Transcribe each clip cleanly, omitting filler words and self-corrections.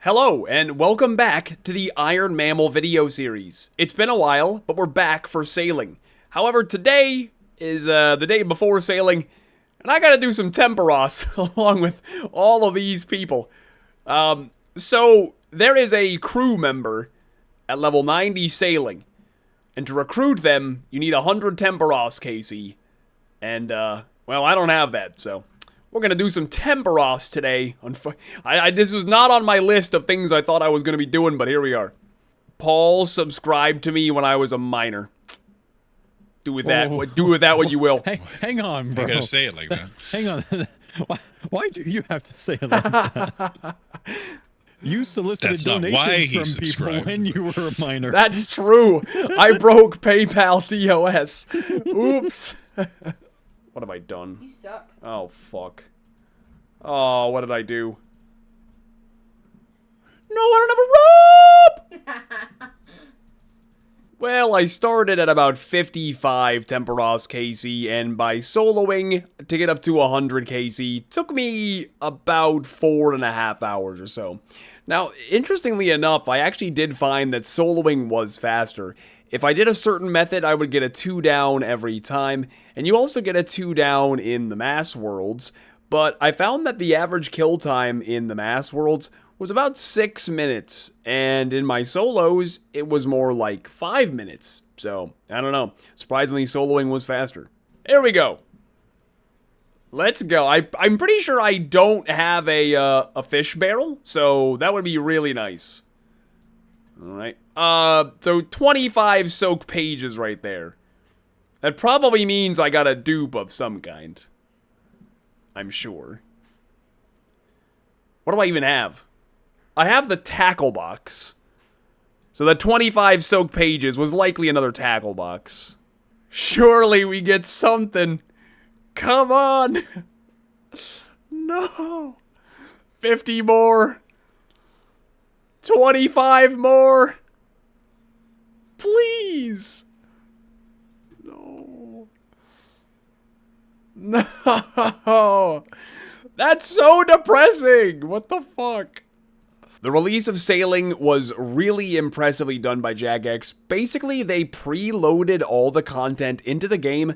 Hello, and welcome back to the Iron Mammal video series. It's been a while, but we're back for sailing. However, today is the day before sailing, and I gotta do some temporos along with all of these people. So, there is a crew member at level 90 sailing, and to recruit them, you need 100 temporos, Casey. And, well, I don't have that, so we're gonna do some temporos today. This was not on my list of things I thought I was gonna be doing, but here we are. Paul subscribed to me when I was a minor. Do with that what you will. Hey, hang on, bro. You gotta say it like that. Hang on. Why do you have to say it like that? You solicited That's not why he donations from people subscribed. when you were a minor. That's true. I broke PayPal DOS. Oops. What have I done? You suck. Oh, fuck. Oh, what did I do? No, I don't have a rope! Well, I started at about 55 temporos KC, and by soloing to get up to 100 KC took me about 4.5 hours or so. Now, interestingly enough, I actually did find that soloing was faster. If I did a certain method, I would get a 2 down every time, and you also get a 2 down in the mass worlds, but I found that the average kill time in the mass worlds was about 6 minutes, and in my solos, it was more like 5 minutes. So, I don't know. Surprisingly, soloing was faster. Here we go. Let's go. I'm pretty sure I don't have a fish barrel, so that would be really nice. Alright. So 25 soak pages right there. That probably means I got a dupe of some kind. I'm sure. What do I even have? I have the tackle box. So the 25 soak pages was likely another tackle box. Surely we get something. Come on. No. 50 more. 25 more. Please. No. No. That's so depressing. What the fuck? The release of Sailing was really impressively done by Jagex. Basically, they preloaded all the content into the game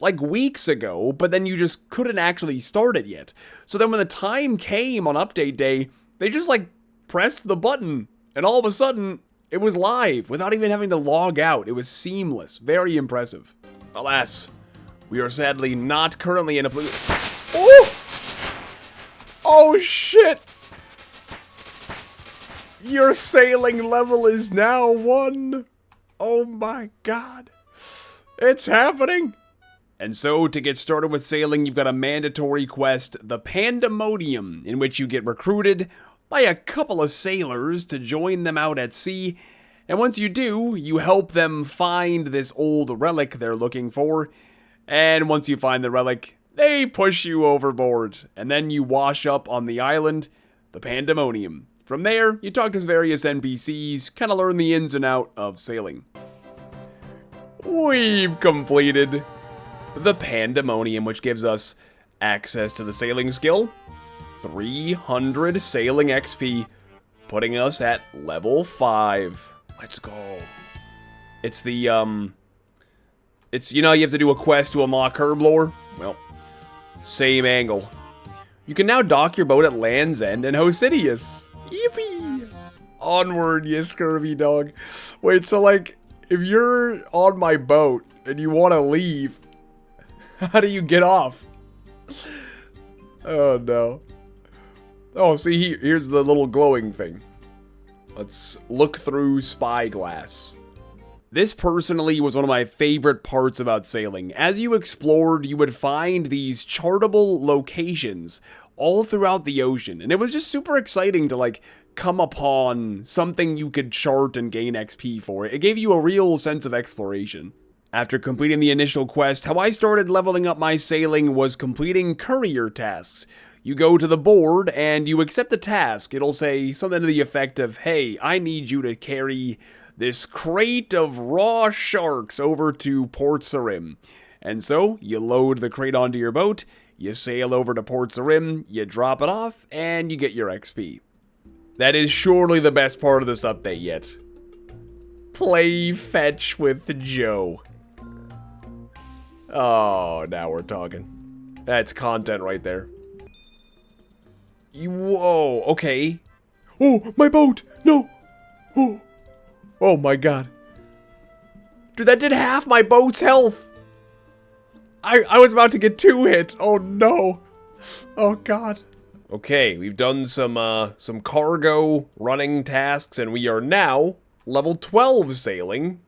like weeks ago, but then you just couldn't actually start it yet. So then when the time came on update day, they just like pressed the button, and all of a sudden, it was live without even having to log out. It was seamless. Very impressive. Alas, we are sadly not currently in a Oh! Oh shit! Your sailing level is now 1. Oh my god. It's happening! And so, to get started with sailing, you've got a mandatory quest, the Pandemonium, in which you get recruited by a couple of sailors to join them out at sea. And once you do, you help them find this old relic they're looking for. And once you find the relic, they push you overboard. And then you wash up on the island, the Pandemonium. From there, you talk to various NPCs, kind of learn the ins and outs of sailing. We've completed the Pandemonium, which gives us access to the sailing skill, 300 sailing XP, putting us at level 5. Let's go. It's the, it's, you know, you have to do a quest to unlock Herblore? Well, same angle. You can now dock your boat at Land's End and Hosidius. Yippee! Onward, you scurvy dog. Wait, so like, if you're on my boat and you want to leave, how do you get off? Oh no. Oh, see, here's the little glowing thing. Let's look through spyglass. This personally was one of my favorite parts about sailing. As you explored, you would find these chartable locations all throughout the ocean. And it was just super exciting to like come upon something you could chart and gain XP for. It gave you a real sense of exploration. After completing the initial quest, how I started leveling up my sailing was completing courier tasks. You go to the board and you accept the task. It'll say something to the effect of, hey, I need you to carry this crate of raw sharks over to Port Sarim. And so, you load the crate onto your boat, you sail over to Port Sarim, you drop it off, and you get your XP. That is surely the best part of this update yet. Play fetch with Joe. Oh, now we're talking. That's content right there. Whoa, okay. Oh, my boat! No! Oh, oh my god. Dude, that did half my boat's health! I was about to get 2 hit. Oh no. Oh god. Okay, we've done some cargo running tasks, and we are now level 12 sailing.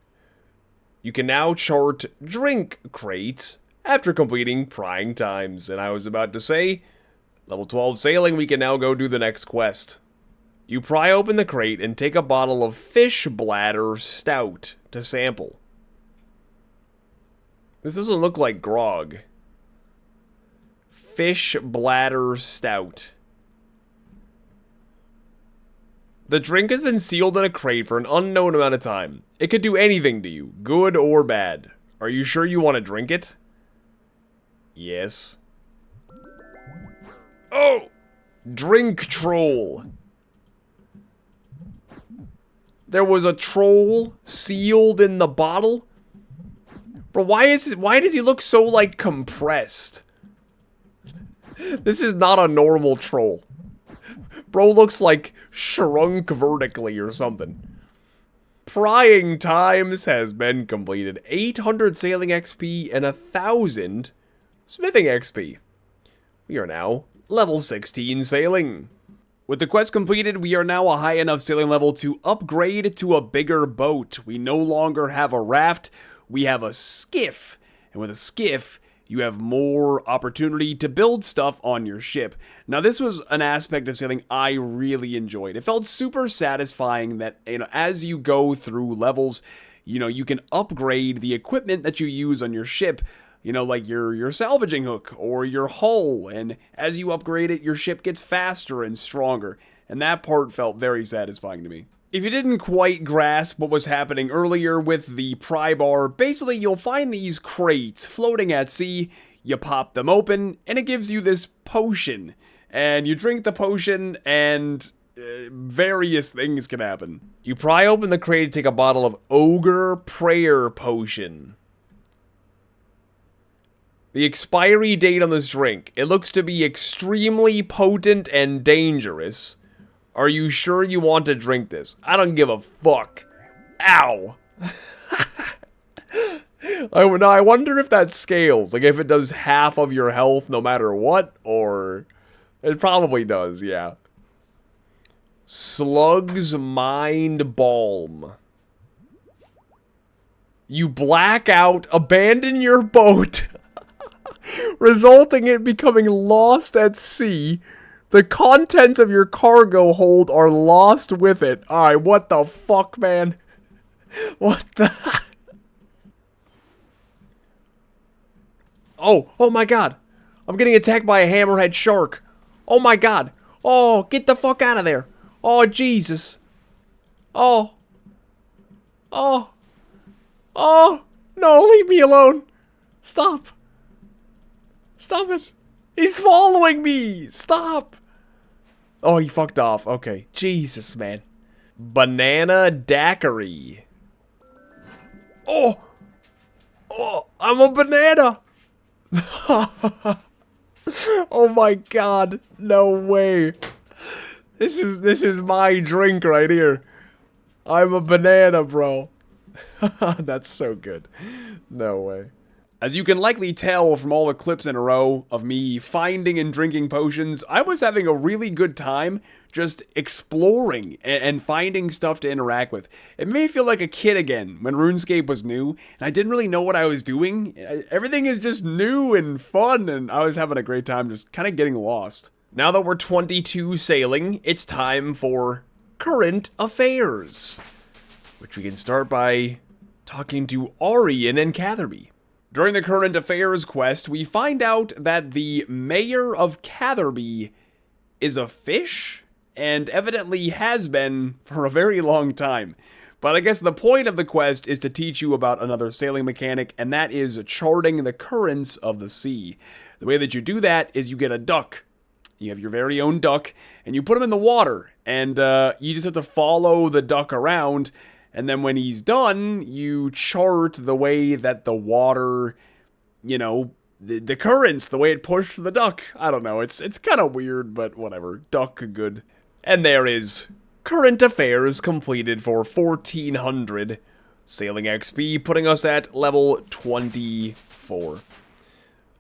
You can now chart drink crates after completing prying times. And I was about to say, level 12 sailing, we can now go do the next quest. You pry open the crate and take a bottle of fish bladder stout to sample. This doesn't look like grog. Fish bladder stout. The drink has been sealed in a crate for an unknown amount of time. It could do anything to you, good or bad. Are you sure you want to drink it? Yes. Oh! Drink troll. There was a troll sealed in the bottle? Bro, why does he look so, like, compressed? This is not a normal troll. Bro looks like shrunk vertically or something. Prying times has been completed. 800 sailing XP and 1,000 smithing XP. We are now level 16 sailing. With the quest completed, we are now a high enough sailing level to upgrade to a bigger boat. We no longer have a raft, we have a skiff. And with a skiff, you have more opportunity to build stuff on your ship. Now, this was an aspect of sailing I really enjoyed. It felt super satisfying that, you know, as you go through levels, you know, you can upgrade the equipment that you use on your ship. You know, like your salvaging hook or your hull. And as you upgrade it, your ship gets faster and stronger. And that part felt very satisfying to me. If you didn't quite grasp what was happening earlier with the pry bar, basically you'll find these crates floating at sea, you pop them open, and it gives you this potion. And you drink the potion, and various things can happen. You pry open the crate to take a bottle of Ogre Prayer Potion. The expiry date on this drink, it looks to be extremely potent and dangerous. Are you sure you want to drink this? I don't give a fuck. Ow. I wonder if that scales. Like, if it does half of your health no matter what, or... It probably does, yeah. Slug's Mind Balm. You black out, abandon your boat, resulting in becoming lost at sea. The contents of your cargo hold are lost with it. Alright, what the fuck, man? What the... Oh my god. I'm getting attacked by a hammerhead shark. Oh my god. Oh, get the fuck out of there. Oh, Jesus. Oh. Oh. Oh. No, leave me alone. Stop. Stop it. He's following me! Stop! Oh, he fucked off. Okay. Jesus, man. Banana daiquiri. Oh! Oh, I'm a banana! Oh my god. No way. This is my drink right here. I'm a banana, bro. That's so good. No way. As you can likely tell from all the clips in a row of me finding and drinking potions, I was having a really good time just exploring and finding stuff to interact with. It made me feel like a kid again when RuneScape was new, and I didn't really know what I was doing. Everything is just new and fun, and I was having a great time just kind of getting lost. Now that we're 22 sailing, it's time for current affairs, which we can start by talking to Arian and Catherby. During the current affairs quest, we find out that the mayor of Catherby is a fish, and evidently has been for a very long time. But I guess the point of the quest is to teach you about another sailing mechanic, and that is charting the currents of the sea. The way that you do that is you get a duck, You have your very own duck, and you put him in the water, and you just have to follow the duck around, and then when he's done, you chart the way that the water, you know, the currents, the way it pushed the duck. I don't know, it's kind of weird, but whatever. Duck good. And there is current affairs completed for 1400 sailing XP, putting us at level 24.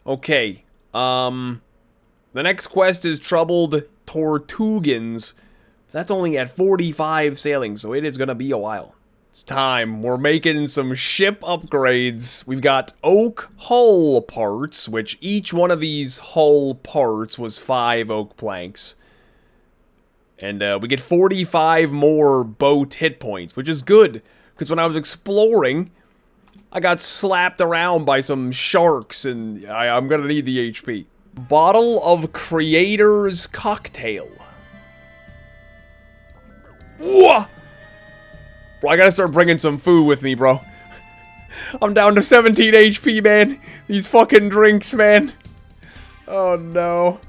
Okay, the next quest is Troubled Tortugans. That's only at 45 sailing, so it is gonna be a while. It's time. We're making some ship upgrades. We've got oak hull parts, which each one of these hull parts was 5 oak planks. And we get 45 more boat hit points, which is good. Because when I was exploring, I got slapped around by some sharks, and I'm gonna need the HP. Bottle of Creator's Cocktail. Whoa! Bro, I gotta start bringing some food with me, bro. I'm down to 17 HP, man. These fucking drinks, man. Oh, no.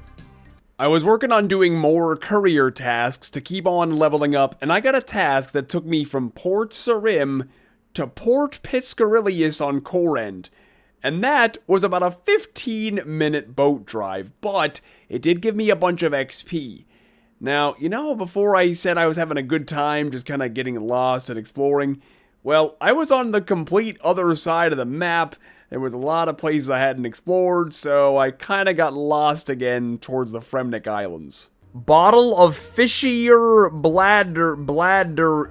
I was working on doing more courier tasks to keep on leveling up, and I got a task that took me from Port Sarim to Port Piscarilius on Corend. And that was about a 15-minute boat drive, but it did give me a bunch of XP. Now, you know, before I said I was having a good time just kind of getting lost and exploring, well, I was on the complete other side of the map. There was a lot of places I hadn't explored, so I kind of got lost again towards the Fremnik Islands. Bottle of Fishier Bladder,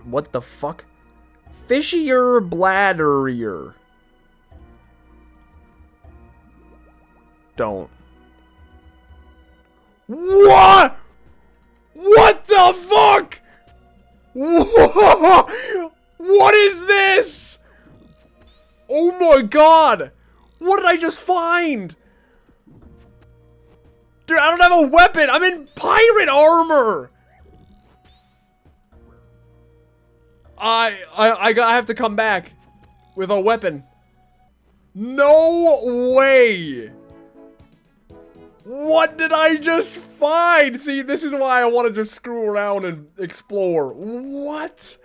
what the fuck? Fishier Bladderier. Don't. What? What the fuck? Whoa! What is this? Oh my god! What did I just find? Dude, I don't have a weapon! I'm in pirate armor! I have to come back with a weapon. No way! What did I just find? See, this is why I want to just screw around and explore. What?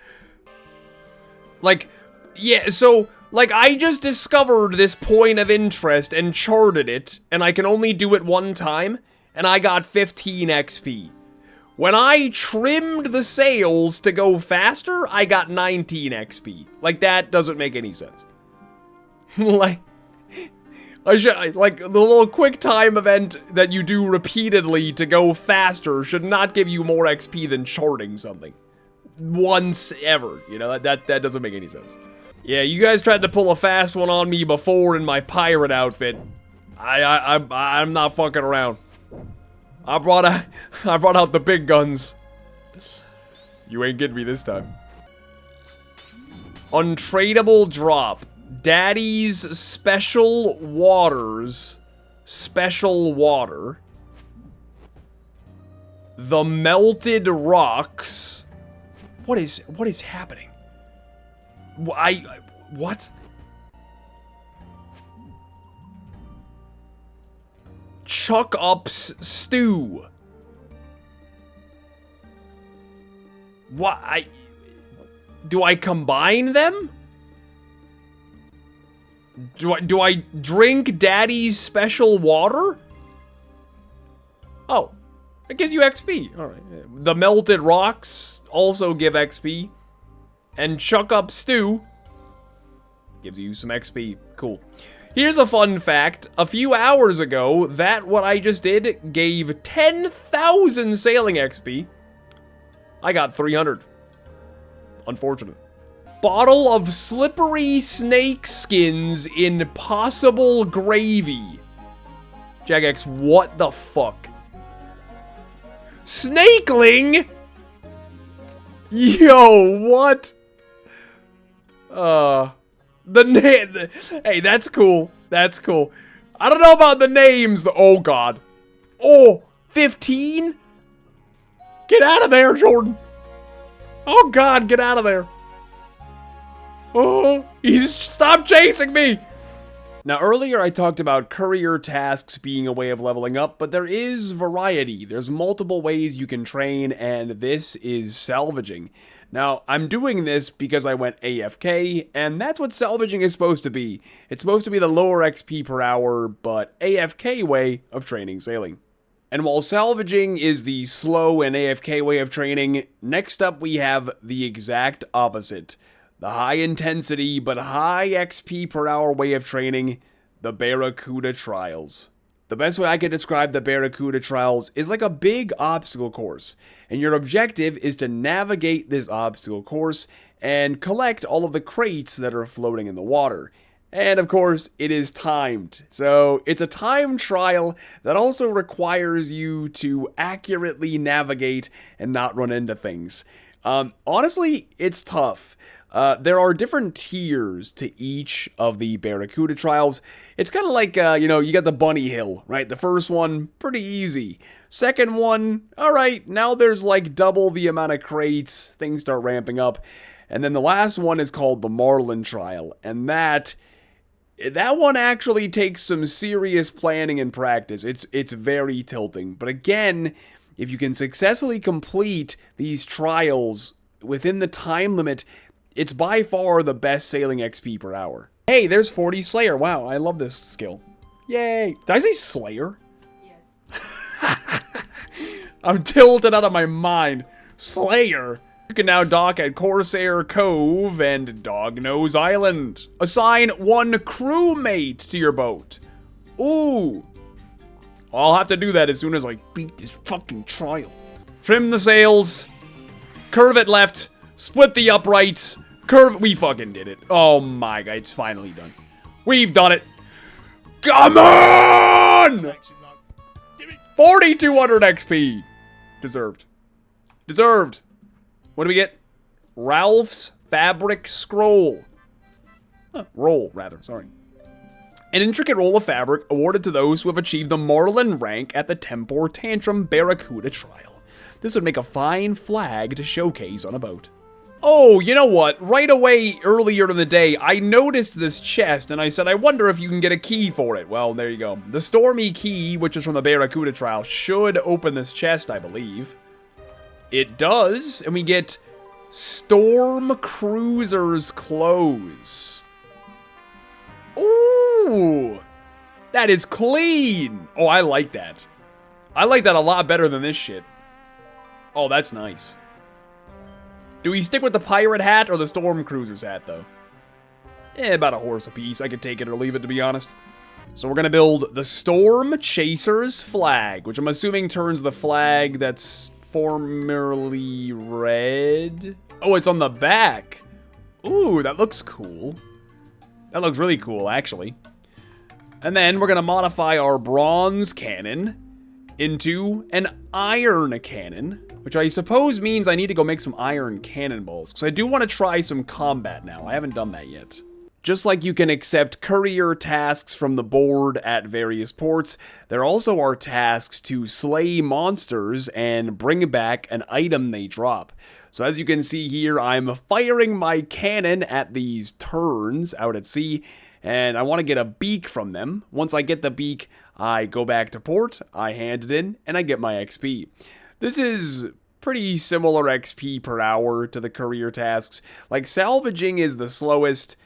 Like, yeah, so, like, I just discovered this point of interest and charted it, and I can only do it one time, and I got 15 XP. When I trimmed the sails to go faster, I got 19 XP. Like, that doesn't make any sense. Like, the little quick time event that you do repeatedly to go faster should not give you more XP than charting something. Once ever, you know, that doesn't make any sense. Yeah, you guys tried to pull a fast one on me before in my pirate outfit. I'm not fucking around. I brought out the big guns. You ain't getting me this time. Untradeable drop. Daddy's Special Waters. Special Water. The Melted Rocks. What is happening? What? Chuck Up's Stew. What? Do I combine them? Do I drink Daddy's Special Water? Oh, it gives you XP. All right. The Melted Rocks also give XP, and Chuck Up Stew gives you some XP. Cool. Here's a fun fact. A few hours ago, what I just did gave 10,000 sailing XP. I got 300. Unfortunate. Bottle of slippery snake skins in possible gravy. Jagex, what the fuck? Snakeling? Yo, what? The name. Hey, that's cool. That's cool. I don't know about the names. Oh, God. Oh, 15? Get out of there, Jordan. Oh, God, get out of there. Oh, stop chasing me. Now, earlier I talked about courier tasks being a way of leveling up, but there is variety. There's multiple ways you can train, and this is salvaging. Now, I'm doing this because I went AFK, and that's what salvaging is supposed to be. It's supposed to be the lower XP per hour, but AFK way of training sailing. And while salvaging is the slow and AFK way of training, next up we have the exact opposite. The high intensity but high XP per hour way of training, the Barracuda Trials. The best way I can describe the Barracuda Trials is like a big obstacle course, and your objective is to navigate this obstacle course and collect all of the crates that are floating in the water. And of course, it is timed. So it's a time trial that also requires you to accurately navigate and not run into things. Honestly, it's tough. There are different tiers to each of the Barracuda Trials. It's kind of like, you got the bunny hill, right? The first one, pretty easy. Second one, alright, now there's like double the amount of crates, things start ramping up. And then the last one is called the Marlin Trial, and that one actually takes some serious planning and practice. It's very tilting. But again, if you can successfully complete these trials within the time limit, it's by far the best sailing XP per hour. Hey, there's 40 Slayer. Wow, I love this skill. Yay. Did I say Slayer? Yes. I'm tilted out of my mind. Slayer. You can now dock at Corsair Cove and Dognose Island. Assign one crewmate to your boat. Ooh. I'll have to do that as soon as I beat this fucking trial. Trim the sails. Curve it left. Split the uprights. Curve. We fucking did it. Oh my god, it's finally done. We've done it. Come on! 4,200 XP. Deserved. Deserved. What do we get? Ralph's Fabric Scroll. Roll, rather. Sorry. An intricate roll of fabric awarded to those who have achieved the Marlin rank at the Tempor Tantrum Barracuda Trial. This would make a fine flag to showcase on a boat. Oh, you know what? Right away, earlier in the day, I noticed this chest, and I said, I wonder if you can get a key for it. Well, there you go. The Stormy Key, which is from the Barracuda Trial, should open this chest, I believe. It does, and we get Storm Cruiser's Clothes. Ooh! That is clean! Oh, I like that. I like that a lot better than this shit. Oh, that's nice. Do we stick with the pirate hat or the storm cruiser's hat, though? About a horse apiece. I could take it or leave it, to be honest. So we're going to build the Storm Chaser's flag, which I'm assuming turns the flag that's formerly red. Oh, it's on the back. Ooh, that looks cool. That looks really cool, actually. And then we're going to modify our bronze cannon into an iron cannon, which I suppose means I need to go make some iron cannonballs, because I do want to try some combat now. I haven't done that yet. Just like you can accept courier tasks from the board at various ports, there also are tasks to slay monsters and bring back an item they drop. So as you can see here, I'm firing my cannon at these terns out at sea, and I want to get a beak from them. Once I get the beak, I go back to port, I hand it in, and I get my XP. This is pretty similar XP per hour to the courier tasks. Like, salvaging is the slowest,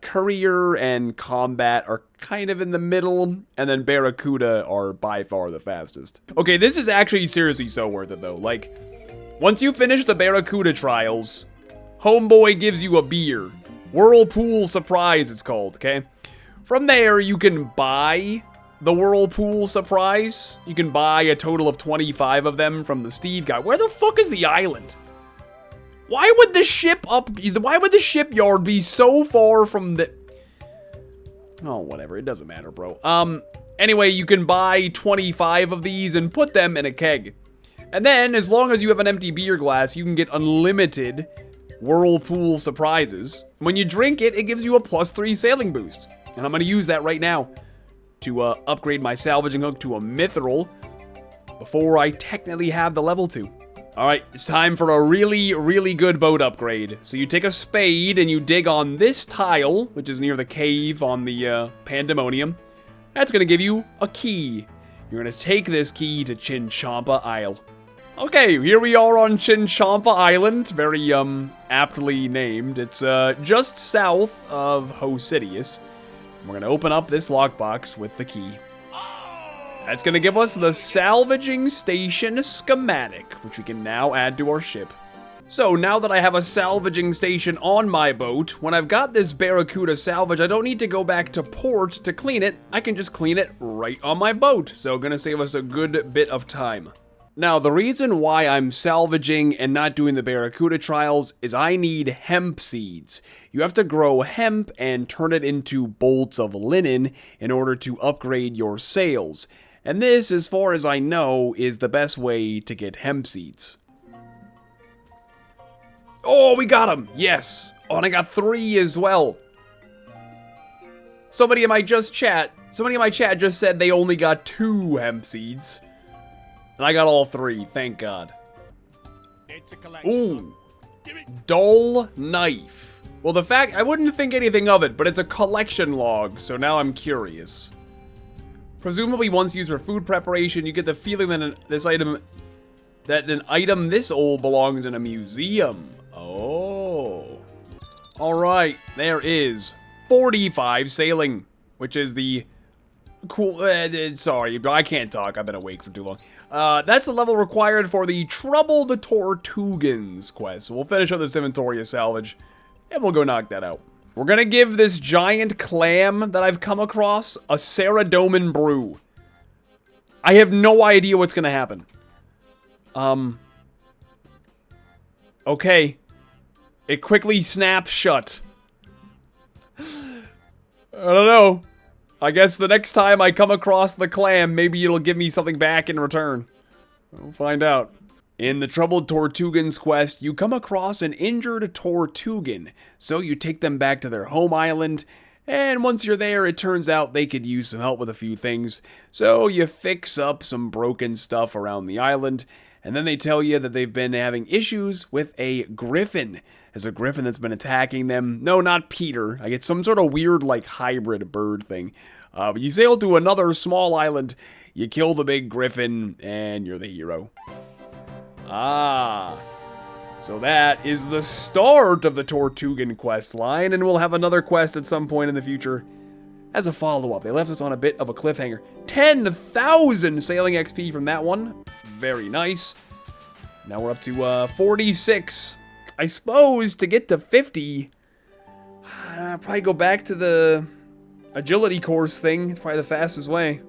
courier and combat are kind of in the middle, and then Barracuda are by far the fastest. Okay, this is actually seriously so worth it, though. Like, once you finish the Barracuda Trials, Homeboy gives you a beer. Whirlpool Surprise, it's called, okay? From there, you can buy the Whirlpool Surprise. You can buy a total of 25 of them from the Steve guy. Where the fuck is the island? Why would the shipyard be so far from the... Oh, whatever. It doesn't matter, bro. Anyway, you can buy 25 of these and put them in a keg. And then, as long as you have an empty beer glass, you can get unlimited Whirlpool Surprises. When you drink it, it gives you a +3 sailing boost. And I'm going to use that right now to upgrade my salvaging hook to a mithril before I technically have the level 2. Alright, it's time for a really, really good boat upgrade. So you take a spade and you dig on this tile, which is near the cave on the Pandemonium. That's going to give you a key. You're going to take this key to Chinchampa Isle. Okay, here we are on Chinchampa Island. Very, aptly named. It's, just south of Hosidius. We're going to open up this lockbox with the key. That's going to give us the salvaging station schematic, which we can now add to our ship. So now that I have a salvaging station on my boat, when I've got this Barracuda salvage, I don't need to go back to port to clean it. I can just clean it right on my boat. So going to save us a good bit of time. Now, the reason why I'm salvaging and not doing the Barracuda trials is I need hemp seeds. You have to grow hemp and turn it into bolts of linen in order to upgrade your sails. And this, as far as I know, is the best way to get hemp seeds. Oh, we got them! Yes! Oh, and I got 3 as well. Somebody in my chat just said they only got 2 hemp seeds. And I got all 3, thank God. It's a collection. Ooh. Dull knife. Well, I wouldn't think anything of it, but it's a collection log, so now I'm curious. Presumably once used for food preparation, you get the feeling that an item this old belongs in a museum. Oh. Alright, there is 45 sailing, which is the cool, sorry, but I can't talk, I've been awake for too long. That's the level required for the Trouble the Tortugans quest. So we'll finish up this inventory of salvage, and we'll go knock that out. We're gonna give this giant clam that I've come across a Ceradomin brew. I have no idea what's gonna happen. Okay. It quickly snaps shut. I don't know. I guess the next time I come across the clam, maybe it'll give me something back in return. We'll find out. In the Troubled Tortugans quest, you come across an injured Tortugan, so you take them back to their home island, and once you're there, it turns out they could use some help with a few things, so you fix up some broken stuff around the island, and then they tell you that they've been having issues with a griffin. There's a griffin that's been attacking them. No, not Peter. I get some sort of weird, like, hybrid bird thing. But you sail to another small island, you kill the big griffin, and you're the hero. Ah, so that is the start of the Tortugan quest line, and we'll have another quest at some point in the future as a follow-up. They left us on a bit of a cliffhanger. 10,000 sailing XP from that one. Very nice. Now we're up to 46. I suppose to get to 50, I'll probably go back to the agility course thing. It's probably the fastest way.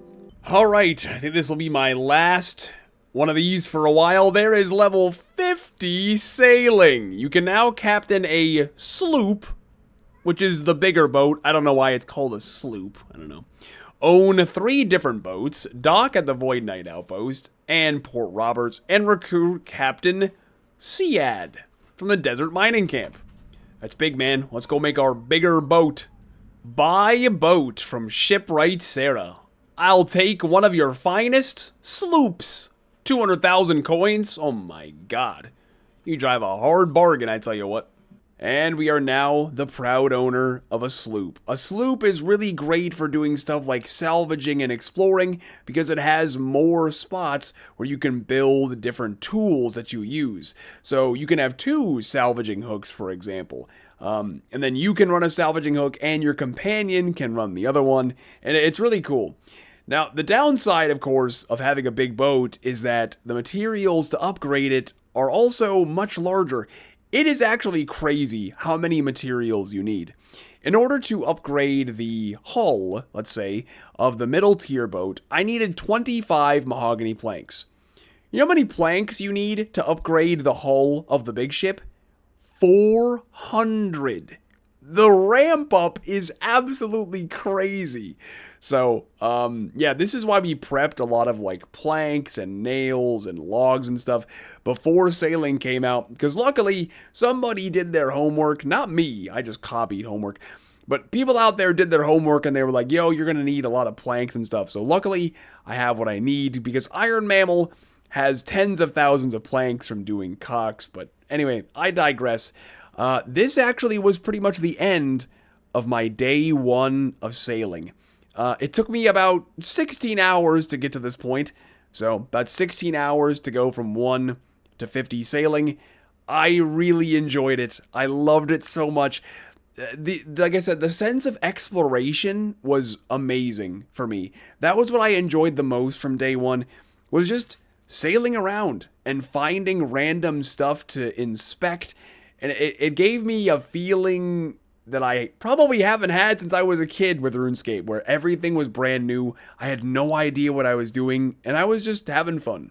All right, I think this will be my last one of these for a while. There is level 50 sailing. You can now captain a sloop, which is the bigger boat. I don't know why it's called a sloop. I don't know. Own 3 different boats, dock at the Void Knight Outpost and Port Roberts, and recruit Captain Siad from the Desert Mining Camp. That's big, man. Let's go make our bigger boat. Buy a boat from Shipwright Sarah. I'll take one of your finest sloops. 200,000 coins? Oh my god. You drive a hard bargain, I tell you what. And we are now the proud owner of a sloop. A sloop is really great for doing stuff like salvaging and exploring because it has more spots where you can build different tools that you use. So you can have 2 salvaging hooks, for example. And then you can run a salvaging hook and your companion can run the other one. And it's really cool. Now, the downside, of course, of having a big boat is that the materials to upgrade it are also much larger. It is actually crazy how many materials you need. In order to upgrade the hull, let's say, of the middle tier boat, I needed 25 mahogany planks. You know how many planks you need to upgrade the hull of the big ship? 400. The ramp up is absolutely crazy. So, yeah, this is why we prepped a lot of, like, planks and nails and logs and stuff before sailing came out. Because luckily, somebody did their homework. Not me. I just copied homework. But people out there did their homework and they were like, yo, you're going to need a lot of planks and stuff. So luckily, I have what I need because Iron Mammal has tens of thousands of planks from doing cocks, but anyway, I digress. This actually was pretty much the end of my day 1 of sailing. It took me about 16 hours to get to this point, so about 16 hours to go from 1 to 50 sailing. I really enjoyed it. I loved it so much. Like I said, the sense of exploration was amazing for me. That was what I enjoyed the most from day 1, was just sailing around and finding random stuff to inspect. And it gave me a feeling that I probably haven't had since I was a kid with RuneScape, where everything was brand new. I had no idea what I was doing, and I was just having fun.